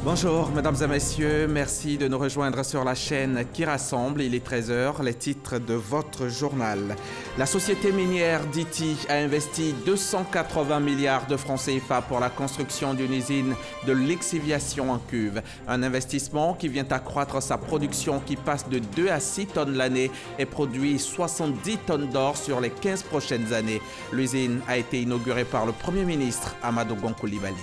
Bonjour mesdames et messieurs, merci de nous rejoindre sur la chaîne qui rassemble. Il est 13 h, les titres de votre journal. La société minière d'Ity a investi 280 milliards de francs CFA pour la construction d'une usine de lixiviation en cuve. Un investissement qui vient accroître sa production qui passe de 2 à 6 tonnes l'année et produit 70 tonnes d'or sur les 15 prochaines années. L'usine a été inaugurée par le Premier ministre Amadou Gon Coulibaly.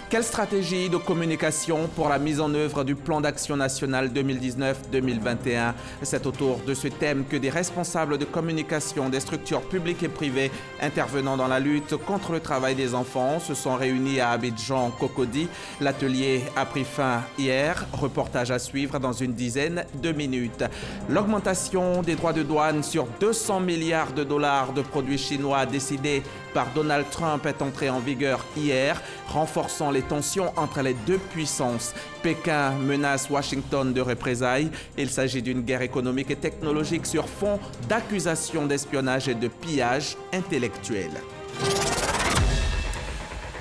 Quelle stratégie de communication pour la mise en œuvre du plan d'action national 2019-2021? C'est autour de ce thème que des responsables de communication des structures publiques et privées intervenant dans la lutte contre le travail des enfants se sont réunis à Abidjan, Cocody. L'atelier a pris fin hier. Reportage à suivre dans une dizaine de minutes. L'augmentation des droits de douane sur 200 milliards de dollars de produits chinois décidée par Donald Trump est entrée en vigueur hier, renforçant les tensions entre les deux puissances. Pékin menace Washington de représailles. Il s'agit d'une guerre économique et technologique sur fond d'accusations d'espionnage et de pillage intellectuel.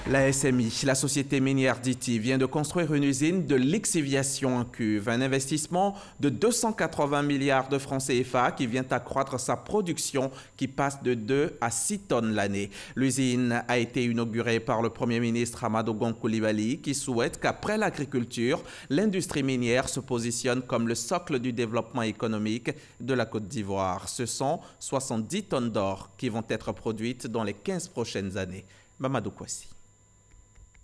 La SMI, la société minière d'Ity, vient de construire une usine de lixiviation en cuve. Un investissement de 280 milliards de francs CFA qui vient accroître sa production qui passe de 2 à 6 tonnes l'année. L'usine a été inaugurée par le Premier ministre Amadou Gon Coulibaly qui souhaite qu'après l'agriculture, l'industrie minière se positionne comme le socle du développement économique de la Côte d'Ivoire. Ce sont 70 tonnes d'or qui vont être produites dans les 15 prochaines années. Mamadou Kwasi.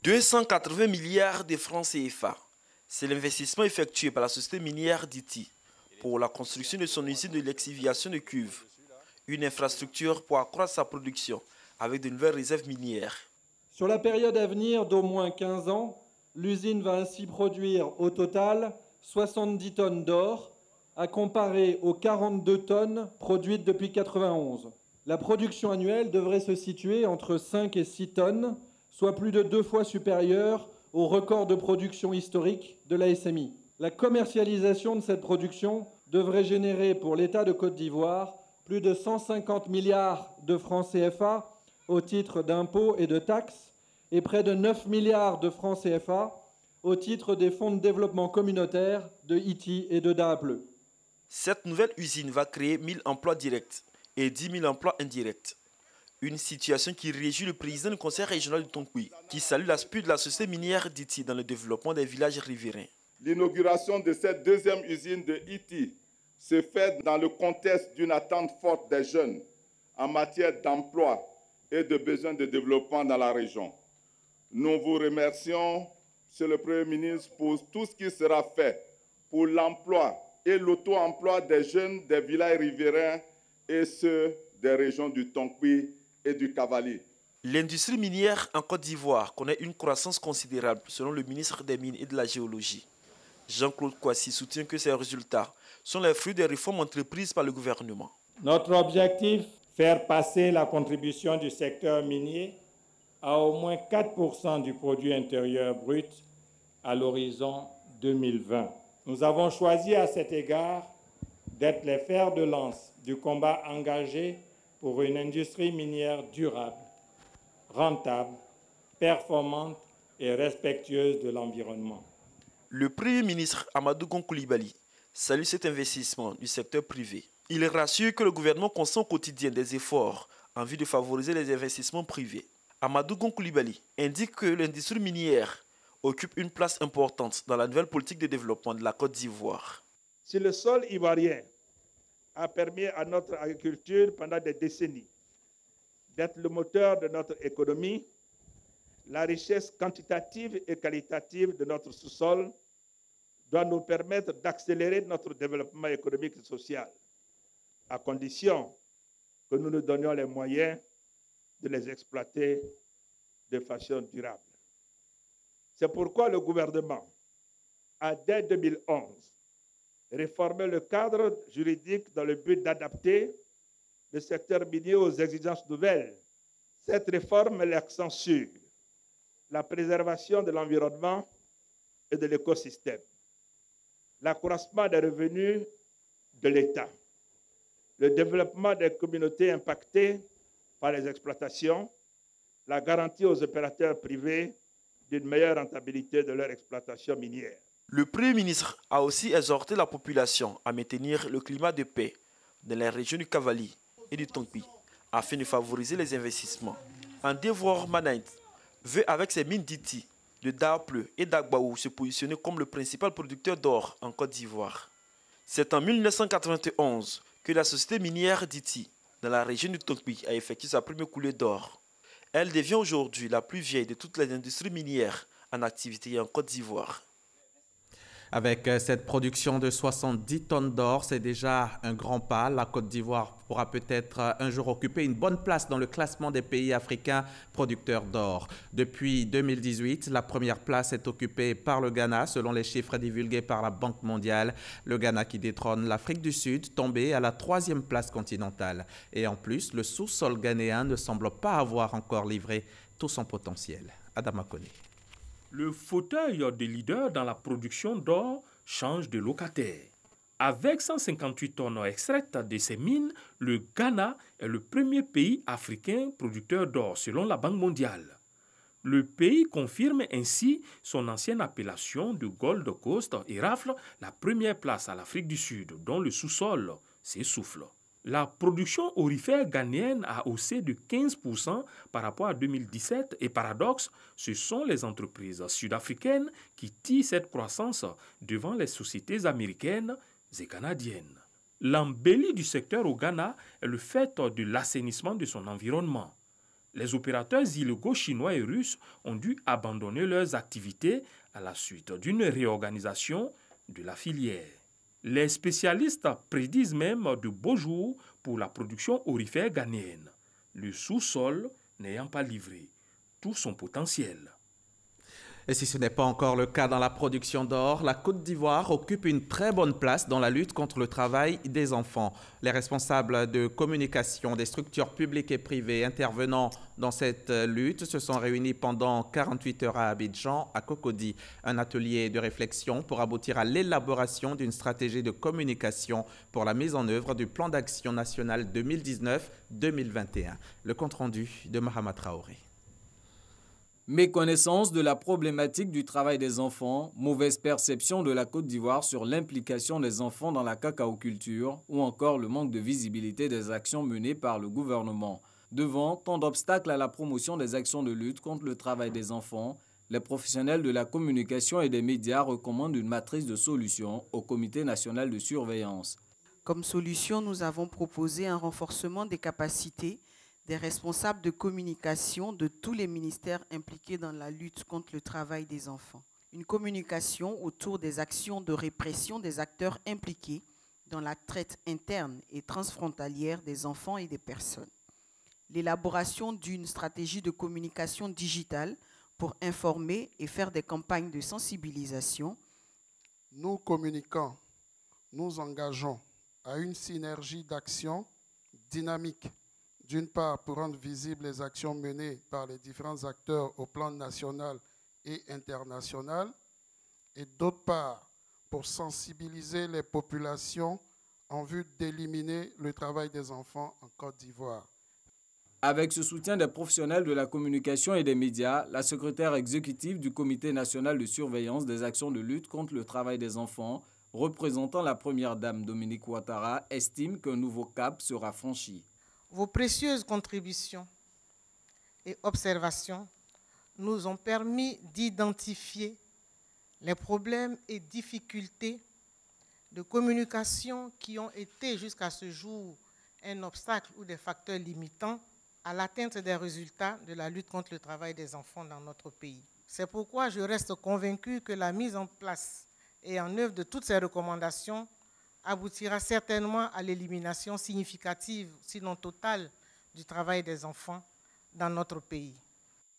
280 milliards de francs CFA. C'est l'investissement effectué par la société minière d'Ity pour la construction de son usine de lixiviation de cuve. Une infrastructure pour accroître sa production avec de nouvelles réserves minières. Sur la période à venir d'au moins 15 ans, l'usine va ainsi produire au total 70 tonnes d'or, à comparer aux 42 tonnes produites depuis 1991. La production annuelle devrait se situer entre 5 et 6 tonnes, soit plus de 2 fois supérieur au record de production historique de la SMI. La commercialisation de cette production devrait générer pour l'État de Côte d'Ivoire plus de 150 milliards de francs CFA au titre d'impôts et de taxes et près de 9 milliards de francs CFA au titre des fonds de développement communautaire de Ity et de Daapleu. Cette nouvelle usine va créer 1000 emplois directs et 10 000 emplois indirects. Une situation qui réjouit le président du conseil régional du Tonkouy, qui salue l'aspect de la société minière d'Ity dans le développement des villages riverains. L'inauguration de cette deuxième usine de Ity se fait dans le contexte d'une attente forte des jeunes en matière d'emploi et de besoins de développement dans la région. Nous vous remercions, Monsieur le Premier ministre, pour tout ce qui sera fait pour l'emploi et l'auto-emploi des jeunes des villages riverains et ceux des régions du Tonkouy et du Cavalier. L'industrie minière en Côte d'Ivoire connaît une croissance considérable selon le ministre des Mines et de la Géologie. Jean-Claude Kwasi soutient que ces résultats sont les fruits des réformes entreprises par le gouvernement. Notre objectif, faire passer la contribution du secteur minier à au moins 4% du produit intérieur brut à l'horizon 2020. Nous avons choisi à cet égard d'être les fers de lance du combat engagé pour une industrie minière durable, rentable, performante et respectueuse de l'environnement. Le Premier ministre Amadou Gon Coulibaly salue cet investissement du secteur privé. Il rassure que le gouvernement consent au quotidien des efforts en vue de favoriser les investissements privés. Amadou Gon Coulibaly indique que l'industrie minière occupe une place importante dans la nouvelle politique de développement de la Côte d'Ivoire. Si le sol ivoirien a permis à notre agriculture pendant des décennies d'être le moteur de notre économie, la richesse quantitative et qualitative de notre sous-sol doit nous permettre d'accélérer notre développement économique et social, à condition que nous nous donnions les moyens de les exploiter de façon durable. C'est pourquoi le gouvernement a, dès 2011, réformer le cadre juridique dans le but d'adapter le secteur minier aux exigences nouvelles. Cette réforme met l'accent sur la préservation de l'environnement et de l'écosystème, l'accroissement des revenus de l'État, le développement des communautés impactées par les exploitations, la garantie aux opérateurs privés d'une meilleure rentabilité de leur exploitation minière. Le Premier ministre a aussi exhorté la population à maintenir le climat de paix dans les régions du Cavali et du Tongpi afin de favoriser les investissements. Endeavour Manait veut avec ses mines d'Iti, de Daple et d'Agbaou se positionner comme le principal producteur d'or en Côte d'Ivoire. C'est en 1991 que la société minière d'Iti dans la région du Tongpi a effectué sa première coulée d'or. Elle devient aujourd'hui la plus vieille de toutes les industries minières en activité en Côte d'Ivoire. Avec cette production de 70 tonnes d'or, c'est déjà un grand pas. La Côte d'Ivoire pourra peut-être un jour occuper une bonne place dans le classement des pays africains producteurs d'or. Depuis 2018, la première place est occupée par le Ghana, selon les chiffres divulgués par la Banque mondiale. Le Ghana qui détrône l'Afrique du Sud, tombé à la 3e place continentale. Et en plus, le sous-sol ghanéen ne semble pas avoir encore livré tout son potentiel. Adama Kone. Le fauteuil des leaders dans la production d'or change de locataire. Avec 158 tonnes extraites de ces mines, le Ghana est le premier pays africain producteur d'or selon la Banque mondiale. Le pays confirme ainsi son ancienne appellation de Gold Coast et rafle la première place à l'Afrique du Sud, dont le sous-sol s'essouffle. La production aurifère ghanéenne a haussé de 15% par rapport à 2017 et paradoxe, ce sont les entreprises sud-africaines qui tirent cette croissance devant les sociétés américaines et canadiennes. L'embellie du secteur au Ghana est le fait de l'assainissement de son environnement. Les opérateurs illégaux chinois et russes ont dû abandonner leurs activités à la suite d'une réorganisation de la filière. Les spécialistes prédisent même de beaux jours pour la production aurifère ghanéenne, le sous-sol n'ayant pas livré tout son potentiel. Et si ce n'est pas encore le cas dans la production d'or, la Côte d'Ivoire occupe une très bonne place dans la lutte contre le travail des enfants. Les responsables de communication des structures publiques et privées intervenant dans cette lutte se sont réunis pendant 48 heures à Abidjan, à Cocody. Un atelier de réflexion pour aboutir à l'élaboration d'une stratégie de communication pour la mise en œuvre du plan d'action national 2019-2021. Le compte-rendu de Mahama Traoré. Méconnaissance de la problématique du travail des enfants, mauvaise perception de la Côte d'Ivoire sur l'implication des enfants dans la cacaoculture ou encore le manque de visibilité des actions menées par le gouvernement. Devant tant d'obstacles à la promotion des actions de lutte contre le travail des enfants, les professionnels de la communication et des médias recommandent une matrice de solutions au Comité national de surveillance. Comme solution, nous avons proposé un renforcement des capacités des responsables de communication de tous les ministères impliqués dans la lutte contre le travail des enfants. Une communication autour des actions de répression des acteurs impliqués dans la traite interne et transfrontalière des enfants et des personnes. L'élaboration d'une stratégie de communication digitale pour informer et faire des campagnes de sensibilisation. Nous communiquons, nous engageons à une synergie d'action dynamique. D'une part, pour rendre visibles les actions menées par les différents acteurs au plan national et international, et d'autre part, pour sensibiliser les populations en vue d'éliminer le travail des enfants en Côte d'Ivoire. Avec ce soutien des professionnels de la communication et des médias, la secrétaire exécutive du Comité national de surveillance des actions de lutte contre le travail des enfants, représentant la première dame Dominique Ouattara, estime qu'un nouveau cap sera franchi. Vos précieuses contributions et observations nous ont permis d'identifier les problèmes et difficultés de communication qui ont été jusqu'à ce jour un obstacle ou des facteurs limitants à l'atteinte des résultats de la lutte contre le travail des enfants dans notre pays. C'est pourquoi je reste convaincu que la mise en place et en œuvre de toutes ces recommandations aboutira certainement à l'élimination significative, sinon totale, du travail des enfants dans notre pays.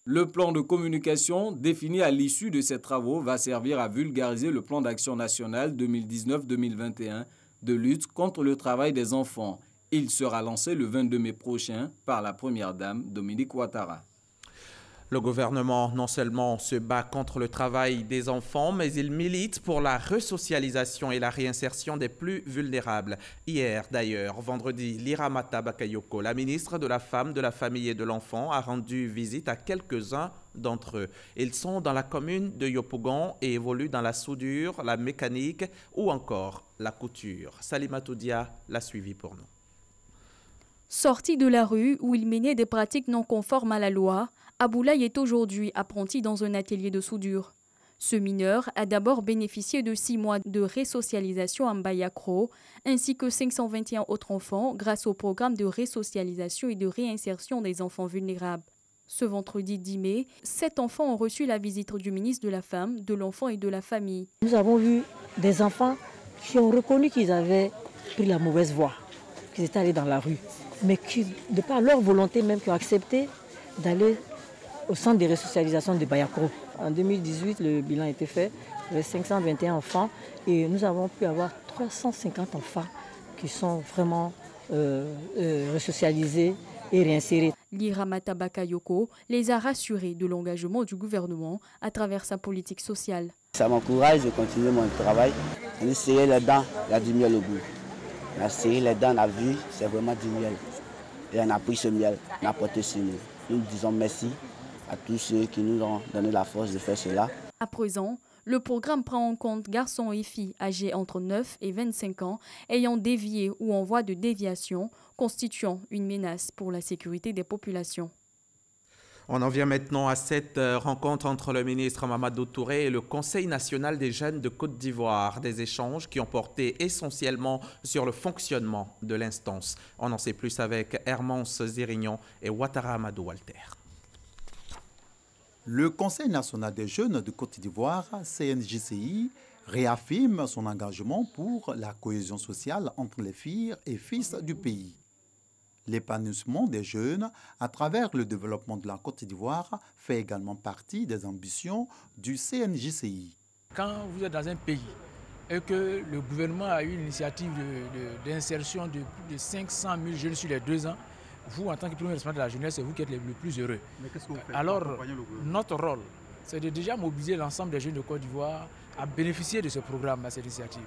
Le plan de communication défini à l'issue de ces travaux va servir à vulgariser le plan d'action national 2019-2021 de lutte contre le travail des enfants. Il sera lancé le 22 mai prochain par la première dame Dominique Ouattara. Le gouvernement non seulement se bat contre le travail des enfants, mais il milite pour la resocialisation et la réinsertion des plus vulnérables. Hier, d'ailleurs, vendredi, Liramata Bakayoko, la ministre de la Femme, de la Famille et de l'Enfant, a rendu visite à quelques-uns d'entre eux. Ils sont dans la commune de Yopougon et évoluent dans la soudure, la mécanique ou encore la couture. Salimatou Dia l'a suivi pour nous. Sorti de la rue où il menait des pratiques non conformes à la loi, Aboulaye est aujourd'hui apprenti dans un atelier de soudure. Ce mineur a d'abord bénéficié de 6 mois de resocialisation en Bayakro, ainsi que 521 autres enfants grâce au programme de resocialisation et de réinsertion des enfants vulnérables. Ce vendredi 10 mai, 7 enfants ont reçu la visite du ministre de la Femme, de l'Enfant et de la Famille. Nous avons vu des enfants qui ont reconnu qu'ils avaient pris la mauvaise voie, qu'ils étaient allés dans la rue, mais qui, de par leur volonté même, qui ont accepté d'aller au centre de resocialisation de Bayakro. En 2018, le bilan a été fait, il y avait 521 enfants et nous avons pu avoir 350 enfants qui sont vraiment resocialisés et réinsérés. Liramata Bakayoko les a rassurés de l'engagement du gouvernement à travers sa politique sociale. Ça m'encourage de continuer mon travail. On a serré les dents, il y a du miel au bout. On a serré les dents, on a vu, c'est vraiment du miel. Et on a pris ce miel, on a porté sur nous. Nous disons merci à tous ceux qui nous ont donné la force de faire cela. À présent, le programme prend en compte garçons et filles âgés entre 9 et 25 ans ayant dévié ou en voie de déviation, constituant une menace pour la sécurité des populations. On en vient maintenant à cette rencontre entre le ministre Mamadou Touré et le Conseil national des jeunes de Côte d'Ivoire. Des échanges qui ont porté essentiellement sur le fonctionnement de l'instance. On en sait plus avec Hermance Zérignon et Ouattara Amadou Walter. Le Conseil national des jeunes de Côte d'Ivoire, CNJCI, réaffirme son engagement pour la cohésion sociale entre les filles et fils du pays. L'épanouissement des jeunes à travers le développement de la Côte d'Ivoire fait également partie des ambitions du CNJCI. Quand vous êtes dans un pays et que le gouvernement a eu une initiative d'insertion de plus de 500 000 jeunes sur les 2 ans, vous, en tant que premier responsable de la jeunesse, c'est vous qui êtes le plus heureux. Mais qu'est-ce que vous faites? Alors, notre rôle, c'est de déjà mobiliser l'ensemble des jeunes de Côte d'Ivoire à bénéficier de ce programme, à cette initiative.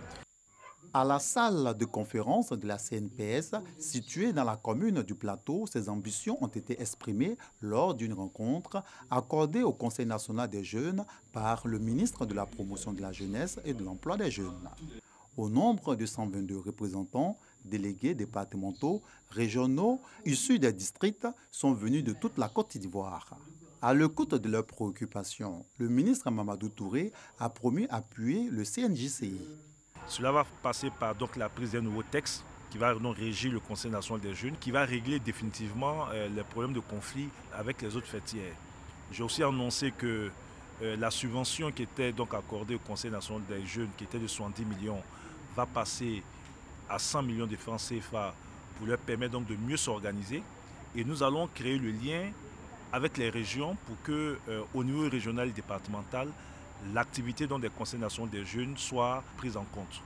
À la salle de conférence de la CNPS, située dans la commune du Plateau, ces ambitions ont été exprimées lors d'une rencontre accordée au Conseil national des jeunes par le ministre de la Promotion de la jeunesse et de l'emploi des jeunes. Au nombre de 122 représentants, délégués départementaux, régionaux, issus des districts, sont venus de toute la Côte d'Ivoire. À l'écoute de leurs préoccupations, le ministre Mamadou Touré a promis appuyer le CNJCI. Cela va passer par la prise d'un nouveau texte qui va donc régir le Conseil national des jeunes, qui va régler définitivement les problèmes de conflit avec les autres fêtières. J'ai aussi annoncé que la subvention qui était donc accordée au Conseil national des jeunes, qui était de 70 millions, va passer à 100 millions de francs CFA pour leur permettre donc de mieux s'organiser. Et nous allons créer le lien avec les régions pour que, au niveau régional et départemental, l'activité des conseils nationaux des jeunes soit prise en compte.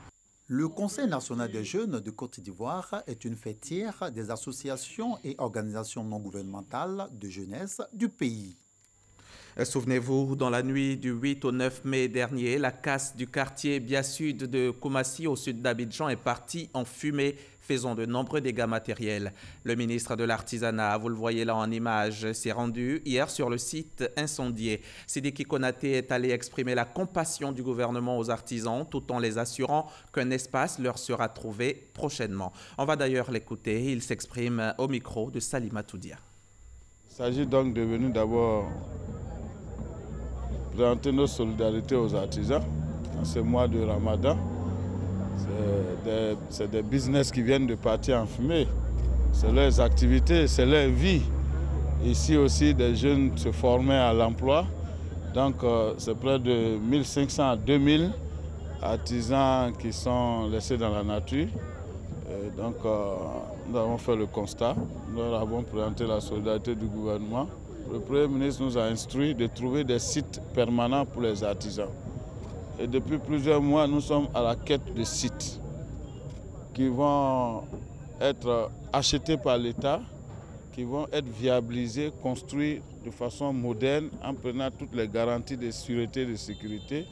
Le Conseil national des jeunes de Côte d'Ivoire est une fêtière des associations et organisations non gouvernementales de jeunesse du pays. Souvenez-vous, dans la nuit du 8 au 9 mai dernier, la casse du quartier Bia Sud de Koumassi au sud d'Abidjan est partie en fumée, faisant de nombreux dégâts matériels. Le ministre de l'Artisanat, vous le voyez là en image, s'est rendu hier sur le site incendié. Sidiki Konaté est allé exprimer la compassion du gouvernement aux artisans tout en les assurant qu'un espace leur sera trouvé prochainement. On va d'ailleurs l'écouter, il s'exprime au micro de Salimatou Dia. Il s'agit donc de venir d'abord présenter nos solidarités aux artisans en ce mois de Ramadan. C'est des business qui viennent de partir en fumée. C'est leurs activités, c'est leur vie. Ici aussi, des jeunes se formaient à l'emploi. Donc, c'est près de 1500 à 2000 artisans qui sont laissés dans la nature. Et donc, nous avons fait le constat. Nous avons présenté la solidarité du gouvernement. Le Premier ministre nous a instruit de trouver des sites permanents pour les artisans. Et depuis plusieurs mois, nous sommes à la quête de sites qui vont être achetés par l'État qui vont être viabilisés, construits de façon moderne en prenant toutes les garanties de sûreté et de sécurité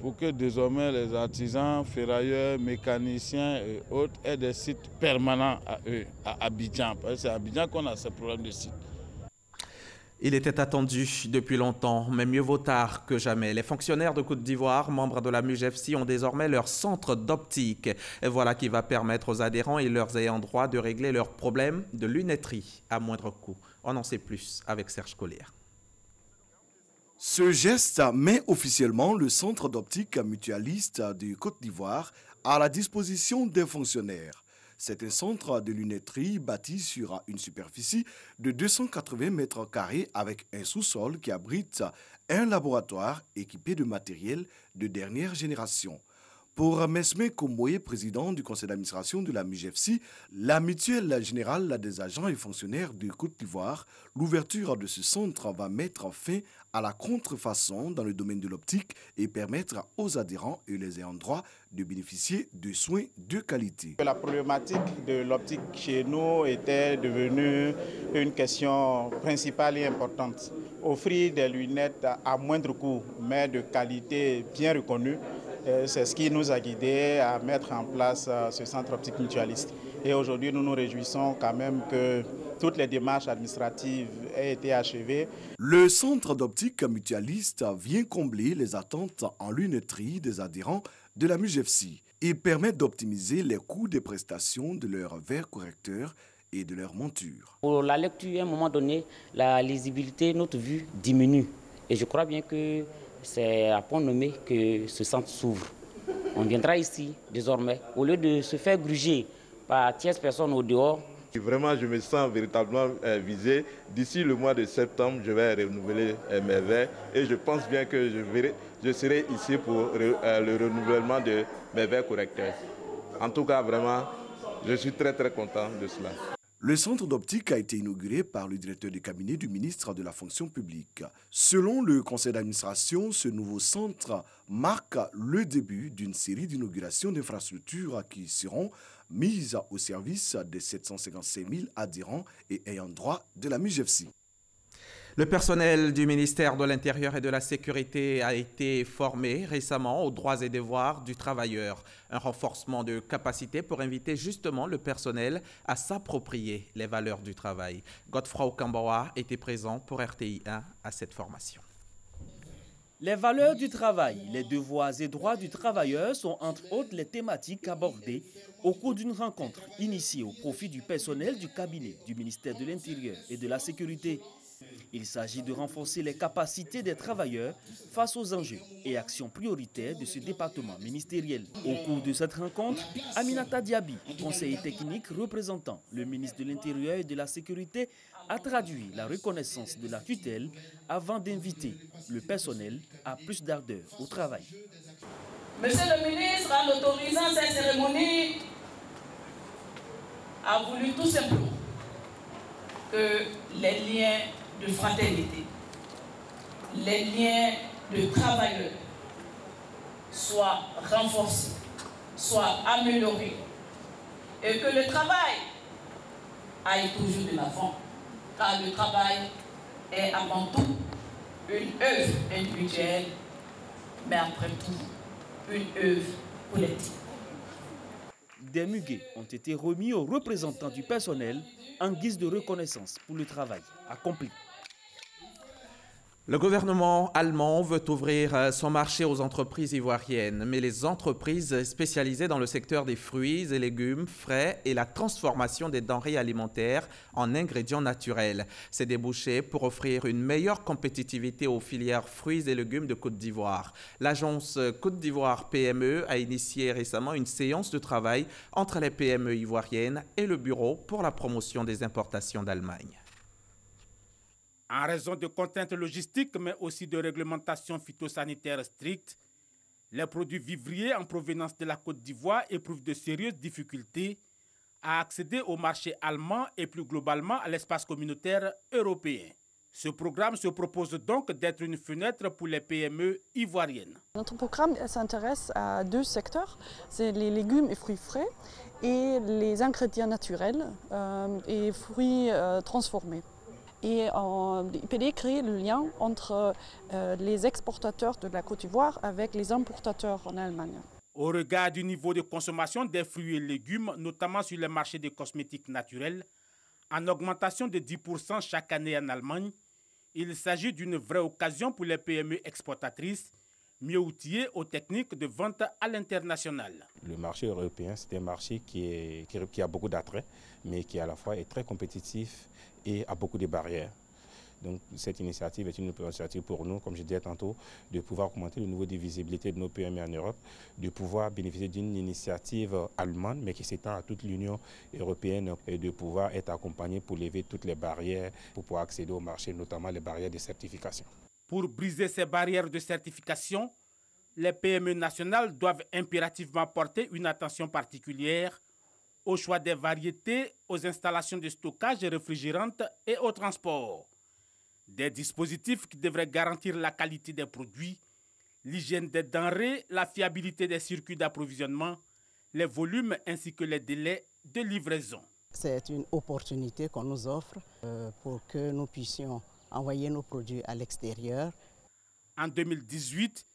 pour que désormais les artisans, ferrailleurs, mécaniciens et autres aient des sites permanents à eux, à Abidjan. Parce que c'est à Abidjan qu'on a ces problèmes de sites. Il était attendu depuis longtemps, mais mieux vaut tard que jamais. Les fonctionnaires de Côte d'Ivoire, membres de la MUGEFSI, ont désormais leur centre d'optique. Et voilà qui va permettre aux adhérents et leurs ayants droit de régler leurs problèmes de lunetterie à moindre coût. On en sait plus avec Serge Collier. Ce geste met officiellement le centre d'optique mutualiste de Côte d'Ivoire à la disposition des fonctionnaires. C'est un centre de lunetterie bâti sur une superficie de 280 mètres carrés avec un sous-sol qui abrite un laboratoire équipé de matériel de dernière génération. Pour Mesme Komboye, président du conseil d'administration de la MUGEFSI, la mutuelle générale des agents et fonctionnaires de Côte d'Ivoire, l'ouverture de ce centre va mettre fin à la contrefaçon dans le domaine de l'optique et permettre aux adhérents et les ayants droit de bénéficier de soins de qualité. La problématique de l'optique chez nous était devenue une question principale et importante. Offrir des lunettes à moindre coût, mais de qualité bien reconnue, c'est ce qui nous a guidés à mettre en place ce centre optique mutualiste. Et aujourd'hui, nous nous réjouissons quand même que toutes les démarches administratives aient été achevées. Le centre d'optique mutualiste vient combler les attentes en lunetterie des adhérents de la MUGEFSI et permet d'optimiser les coûts des prestations de leurs verres correcteurs et de leurs montures. Pour la lecture, à un moment donné, la lisibilité, notre vue diminue. Et je crois bien que c'est à point nommé que ce centre s'ouvre. On viendra ici, désormais, au lieu de se faire gruger par 13 personnes au dehors. Vraiment, je me sens véritablement visé. D'ici le mois de septembre, je vais renouveler mes verres et je pense bien que je serai ici pour le renouvellement de mes verres correcteurs. En tout cas, vraiment, je suis très content de cela. Le centre d'optique a été inauguré par le directeur de cabinet du ministre de la fonction publique. Selon le conseil d'administration, ce nouveau centre marque le début d'une série d'inaugurations d'infrastructures qui seront mises au service des 755 000 adhérents et ayants droit de la MUGEFSI. Le personnel du ministère de l'Intérieur et de la Sécurité a été formé récemment aux droits et devoirs du travailleur. Un renforcement de capacité pour inviter justement le personnel à s'approprier les valeurs du travail. Godefroy Okambawa était présent pour RTI1 à cette formation. Les valeurs du travail, les devoirs et droits du travailleur sont entre autres les thématiques abordées au cours d'une rencontre initiée au profit du personnel du cabinet du ministère de l'Intérieur et de la Sécurité. Il s'agit de renforcer les capacités des travailleurs face aux enjeux et actions prioritaires de ce département ministériel. Au cours de cette rencontre, Aminata Diaby, conseiller technique représentant le ministre de l'Intérieur et de la Sécurité, a traduit la reconnaissance de la tutelle avant d'inviter le personnel à plus d'ardeur au travail. Monsieur le ministre, en autorisant cette cérémonie, a voulu tout simplement que les liens de fraternité, les liens de travailleurs soient renforcés, soient améliorés et que le travail aille toujours de l'avant, car le travail est avant tout une œuvre individuelle, mais après tout une œuvre collective. Des muguets ont été remis aux représentants du personnel en guise de reconnaissance pour le travail accompli. Le gouvernement allemand veut ouvrir son marché aux entreprises ivoiriennes, mais les entreprises spécialisées dans le secteur des fruits et légumes frais et la transformation des denrées alimentaires en ingrédients naturels. C'est débouché pour offrir une meilleure compétitivité aux filières fruits et légumes de Côte d'Ivoire. L'agence Côte d'Ivoire PME a initié récemment une séance de travail entre les PME ivoiriennes et le Bureau pour la promotion des importations d'Allemagne. En raison de contraintes logistiques, mais aussi de réglementations phytosanitaires strictes, les produits vivriers en provenance de la Côte d'Ivoire éprouvent de sérieuses difficultés à accéder au marché allemand et plus globalement à l'espace communautaire européen. Ce programme se propose donc d'être une fenêtre pour les PME ivoiriennes. Notre programme s'intéresse à deux secteurs, c'est les légumes et fruits frais et les ingrédients naturels et fruits transformés. Et l'IPD crée le lien entre les exportateurs de la Côte d'Ivoire avec les importateurs en Allemagne. Au regard du niveau de consommation des fruits et légumes, notamment sur les marchés des cosmétiques naturels, en augmentation de 10% chaque année en Allemagne, il s'agit d'une vraie occasion pour les PME exportatrices, mieux outillées aux techniques de vente à l'international. Le marché européen, c'est un marché qui a beaucoup d'attrait, mais qui à la fois est très compétitif et a beaucoup de barrières. Donc cette initiative est une initiative pour nous, comme je disais tantôt, de pouvoir augmenter le niveau de visibilité de nos PME en Europe, de pouvoir bénéficier d'une initiative allemande, mais qui s'étend à toute l'Union européenne, et de pouvoir être accompagné pour lever toutes les barrières, pour pouvoir accéder au marché, notamment les barrières de certification. Pour briser ces barrières de certification, les PME nationales doivent impérativement porter une attention particulière au choix des variétés, aux installations de stockage réfrigérantes et au transport. Des dispositifs qui devraient garantir la qualité des produits, l'hygiène des denrées, la fiabilité des circuits d'approvisionnement, les volumes ainsi que les délais de livraison. C'est une opportunité qu'on nous offre pour que nous puissions envoyer nos produits à l'extérieur. En 2018,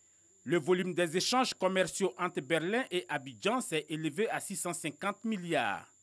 le volume des échanges commerciaux entre Berlin et Abidjan s'est élevé à 650 milliards.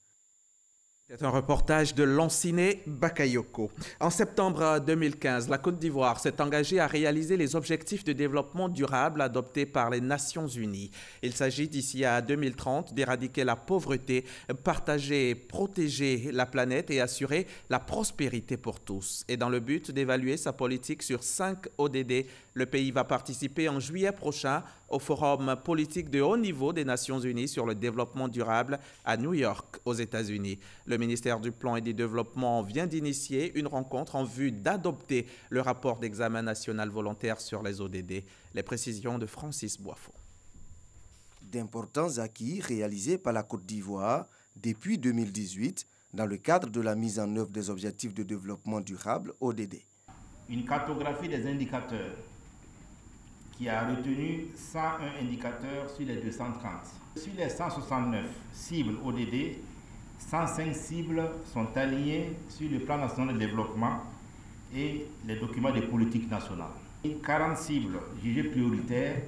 C'est un reportage de Lanciné Bakayoko. En septembre 2015, la Côte d'Ivoire s'est engagée à réaliser les objectifs de développement durable adoptés par les Nations Unies. Il s'agit d'ici à 2030 d'éradiquer la pauvreté, partager, protéger la planète et assurer la prospérité pour tous. Et dans le but d'évaluer sa politique sur 5 ODD, le pays va participer en juillet prochain au forum politique de haut niveau des Nations Unies sur le développement durable à New York, aux États-Unis. Le ministère du Plan et du Développement vient d'initier une rencontre en vue d'adopter le rapport d'examen national volontaire sur les ODD. Les précisions de Francis Boifo. D'importants acquis réalisés par la Côte d'Ivoire depuis 2018 dans le cadre de la mise en œuvre des objectifs de développement durable ODD. Une cartographie des indicateurs qui a retenu 101 indicateurs sur les 230. Sur les 169 cibles ODD, 105 cibles sont alignées sur le plan national de développement et les documents de politique nationale. 40 cibles jugées prioritaires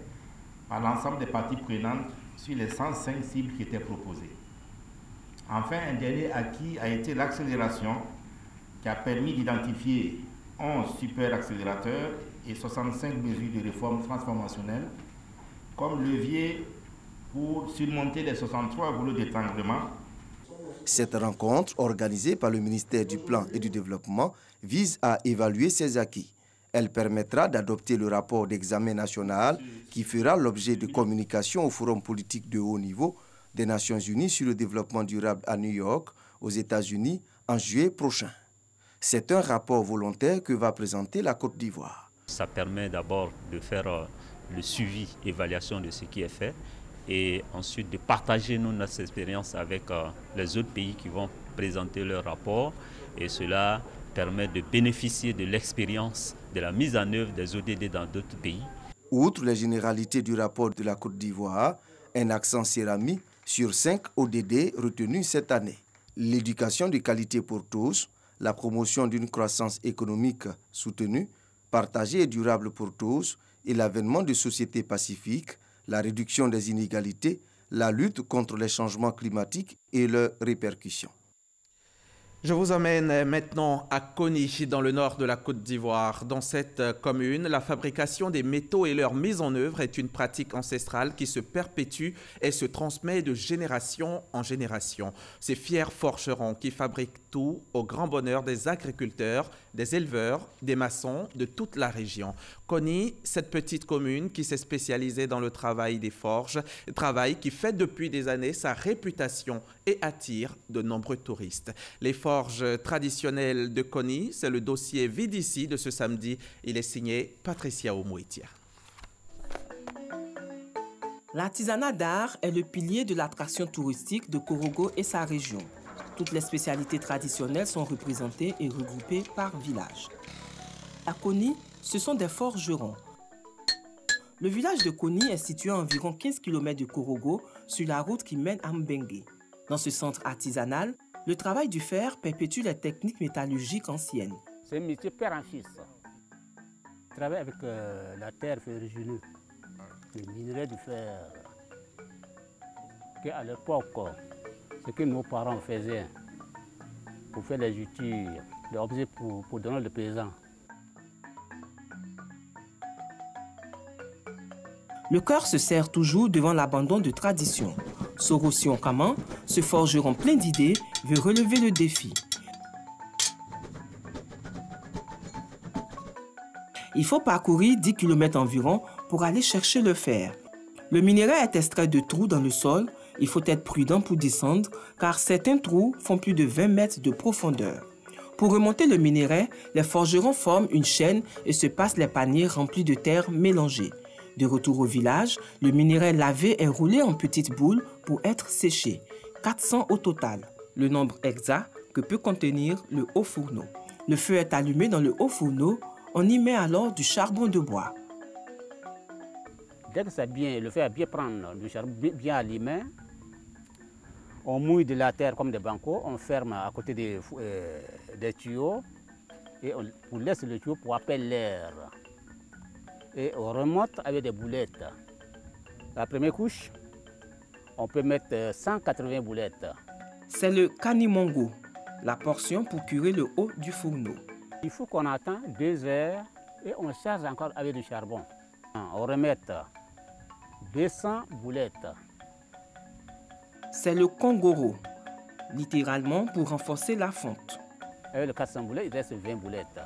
par l'ensemble des parties prenantes sur les 105 cibles qui étaient proposées. Enfin, un dernier acquis a été l'accélération qui a permis d'identifier 11 super accélérateurs et 65 mesures de réforme transformationnelle comme levier pour surmonter les 63 boulots d'étranglement. Cette rencontre, organisée par le ministère du Plan et du Développement, vise à évaluer ces acquis. Elle permettra d'adopter le rapport d'examen national qui fera l'objet de communication au Forum politique de haut niveau des Nations Unies sur le développement durable à New York, aux États-Unis, en juillet prochain. C'est un rapport volontaire que va présenter la Côte d'Ivoire. Ça permet d'abord de faire le suivi, évaluation de ce qui est fait et ensuite de partager notre expérience avec les autres pays qui vont présenter leur rapport. Et cela permet de bénéficier de l'expérience de la mise en œuvre des ODD dans d'autres pays. Outre les généralités du rapport de la Côte d'Ivoire, un accent sera mis sur 5 ODD retenus cette année. L'éducation de qualité pour tous, la promotion d'une croissance économique soutenue, partagée et durable pour tous, et l'avènement de sociétés pacifiques, la réduction des inégalités, la lutte contre les changements climatiques et leurs répercussions. Je vous emmène maintenant à Koni, dans le nord de la Côte d'Ivoire. Dans cette commune, la fabrication des métaux et leur mise en œuvre est une pratique ancestrale qui se perpétue et se transmet de génération en génération. Ces fiers forgerons qui fabriquent tout au grand bonheur des agriculteurs, des éleveurs, des maçons de toute la région. Koni, cette petite commune qui s'est spécialisée dans le travail des forges, travail qui fait depuis des années sa réputation et attire de nombreux touristes. Les forges traditionnelles de Koni, c'est le dossier Vide ici de ce samedi. Il est signé Patricia Oumouitia. L'artisanat d'art est le pilier de l'attraction touristique de Korogo et sa région. Toutes les spécialités traditionnelles sont représentées et regroupées par village. À Koni, ce sont des forgerons. Le village de Koni est situé à environ 15 km de Korogo, sur la route qui mène à Mbengue. Dans ce centre artisanal, le travail du fer perpétue les techniques métallurgiques anciennes. C'est un métier père en fils. Je travaille avec la terre ferrugineuse, le minerai du fer. À l'époque, ce que nos parents faisaient pour faire les outils, les objets pour donner le paysan. Le cœur se serre toujours devant l'abandon de tradition. Sorosion Kaman, ce forgeron plein d'idées, veut relever le défi. Il faut parcourir 10 km environ pour aller chercher le fer. Le minerai est extrait de trous dans le sol. Il faut être prudent pour descendre car certains trous font plus de 20 mètres de profondeur. Pour remonter le minerai, les forgerons forment une chaîne et se passent les paniers remplis de terre mélangée. De retour au village, le minerai lavé est roulé en petites boules pour être séché. 400 au total, le nombre exact que peut contenir le haut fourneau. Le feu est allumé dans le haut fourneau, on y met alors du charbon de bois. Dès que c'est bien, le feu est bien prendre du charbon bien allumé, on mouille de la terre comme des bancos, on ferme à côté des tuyaux et on laisse le tuyau pour appeler l'air. Et on remonte avec des boulettes. La première couche, on peut mettre 180 boulettes. C'est le kanimongo, la portion pour curer le haut du fourneau. Il faut qu'on attende 2 heures et on charge encore avec du charbon. On remet 200 boulettes. C'est le kongoro, littéralement pour renforcer la fonte. Avec le 400 boulettes, il reste 20 boulettes.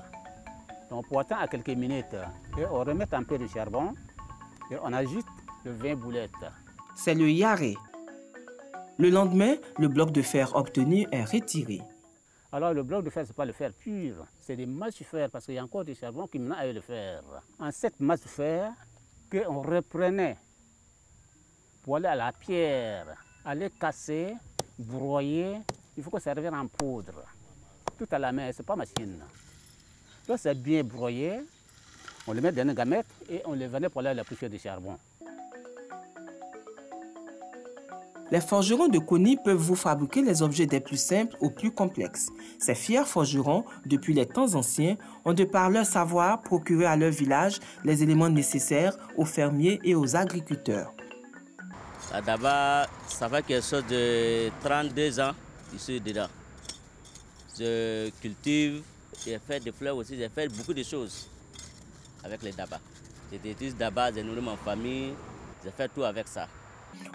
Donc pour attendre à quelques minutes, et on remet un peu de charbon et on ajoute le 20 boulettes. C'est le yaré. Le lendemain, le bloc de fer obtenu est retiré. Alors le bloc de fer, ce n'est pas le fer pur, c'est des masses de fer parce qu'il y a encore du charbon qui maintenant avec le fer. En cette masse de fer qu'on reprenait pour aller à la pierre, aller casser, broyer, il faut que ça revienne en poudre. Tout à la main, ce n'est pas machine. Là, c'est bien broyé, on le met dans une gamette et on le vendait pour aller à la poussière de charbon. Les forgerons de Koni peuvent vous fabriquer les objets des plus simples aux plus complexes. Ces fiers forgerons, depuis les temps anciens, ont de par leur savoir procuré à leur village les éléments nécessaires aux fermiers et aux agriculteurs. D'abord, ça fait quelque chose de 32 ans ici dedans. Je cultive, j'ai fait des fleurs aussi, j'ai fait beaucoup de choses avec les dabas. J'ai des dabas, j'ai nourri ma famille, j'ai fait tout avec ça.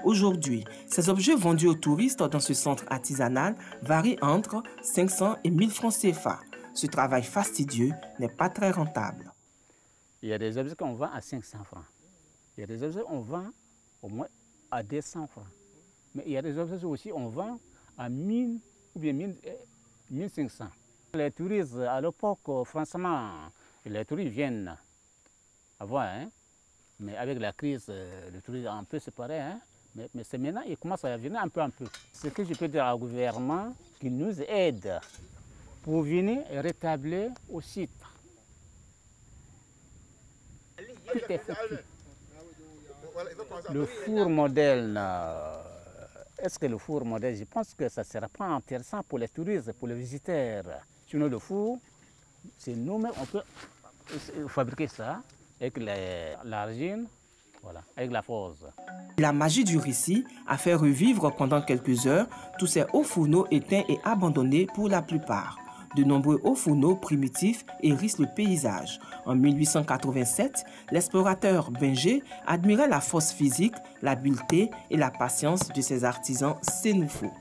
Aujourd'hui, ces objets vendus aux touristes dans ce centre artisanal varient entre 500 et 1000 francs CFA. Ce travail fastidieux n'est pas très rentable. Il y a des objets qu'on vend à 500 francs. Il y a des objets qu'on vend au moins à 200 francs. Mais il y a des objets aussi qu'on vend à 1000 ou bien 1500. Les touristes, à l'époque, franchement, les touristes viennent avant, hein? Mais avec la crise, le tourisme a un peu séparé. Hein? Mais c'est maintenant, il commence à venir un peu. Ce que je peux dire au gouvernement, qu'il nous aide pour venir rétablir au site. Tout est foutu. Le four modèle, est-ce que le four modèle, je pense que ça ne sera pas intéressant pour les touristes, pour les visiteurs. Sinon le four, c'est nous-mêmes, on peut fabriquer ça. Avec l'argile, voilà, avec la force. La magie du récit a fait revivre pendant quelques heures tous ces hauts fourneaux éteints et abandonnés pour la plupart. De nombreux hauts fourneaux primitifs hérissent le paysage. En 1887, l'explorateur Binger admirait la force physique, l'habileté et la patience de ces artisans sénoufos.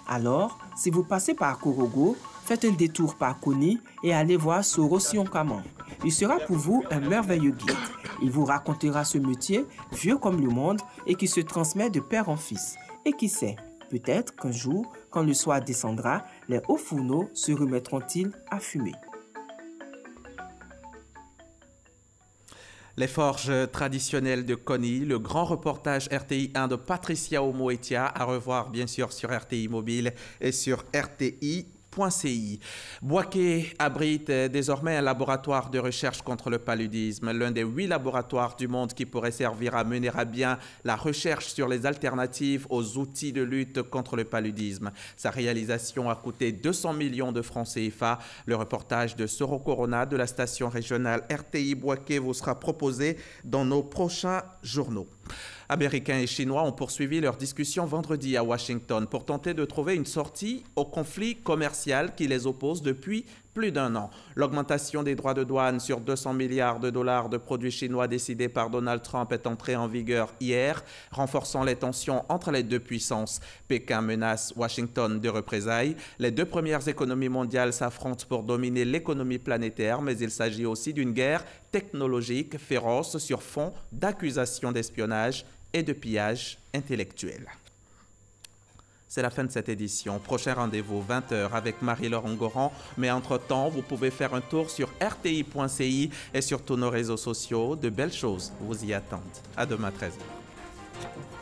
Alors, si vous passez par Korogo, faites un détour par Koni et allez voir Sorosion Kaman. Il sera pour vous un merveilleux guide. Il vous racontera ce métier, vieux comme le monde, et qui se transmet de père en fils. Et qui sait, peut-être qu'un jour, quand le soir descendra, les hauts fourneaux se remettront-ils à fumer. Les forges traditionnelles de Koni, le grand reportage RTI 1 de Patricia Omoetia, à revoir bien sûr sur RTI Mobile et sur RTI Bouaké abrite désormais un laboratoire de recherche contre le paludisme, l'un des 8 laboratoires du monde qui pourrait servir à mener à bien la recherche sur les alternatives aux outils de lutte contre le paludisme. Sa réalisation a coûté 200 millions de francs CFA. Le reportage de Soro Corona de la station régionale RTI Bouaké vous sera proposé dans nos prochains journaux. Américains et Chinois ont poursuivi leur discussion vendredi à Washington pour tenter de trouver une sortie au conflit commercial qui les oppose depuis plus d'1 an. L'augmentation des droits de douane sur 200 milliards de dollars de produits chinois décidés par Donald Trump est entrée en vigueur hier, renforçant les tensions entre les deux puissances. Pékin menace Washington de représailles. Les deux premières économies mondiales s'affrontent pour dominer l'économie planétaire, mais il s'agit aussi d'une guerre technologique féroce sur fond d'accusations d'espionnage et de pillage intellectuel. C'est la fin de cette édition. Prochain rendez-vous 20h avec Marie-Laure Ngoran. Mais entre-temps, vous pouvez faire un tour sur rti.ci et sur tous nos réseaux sociaux. De belles choses vous y attendent. À demain 13h.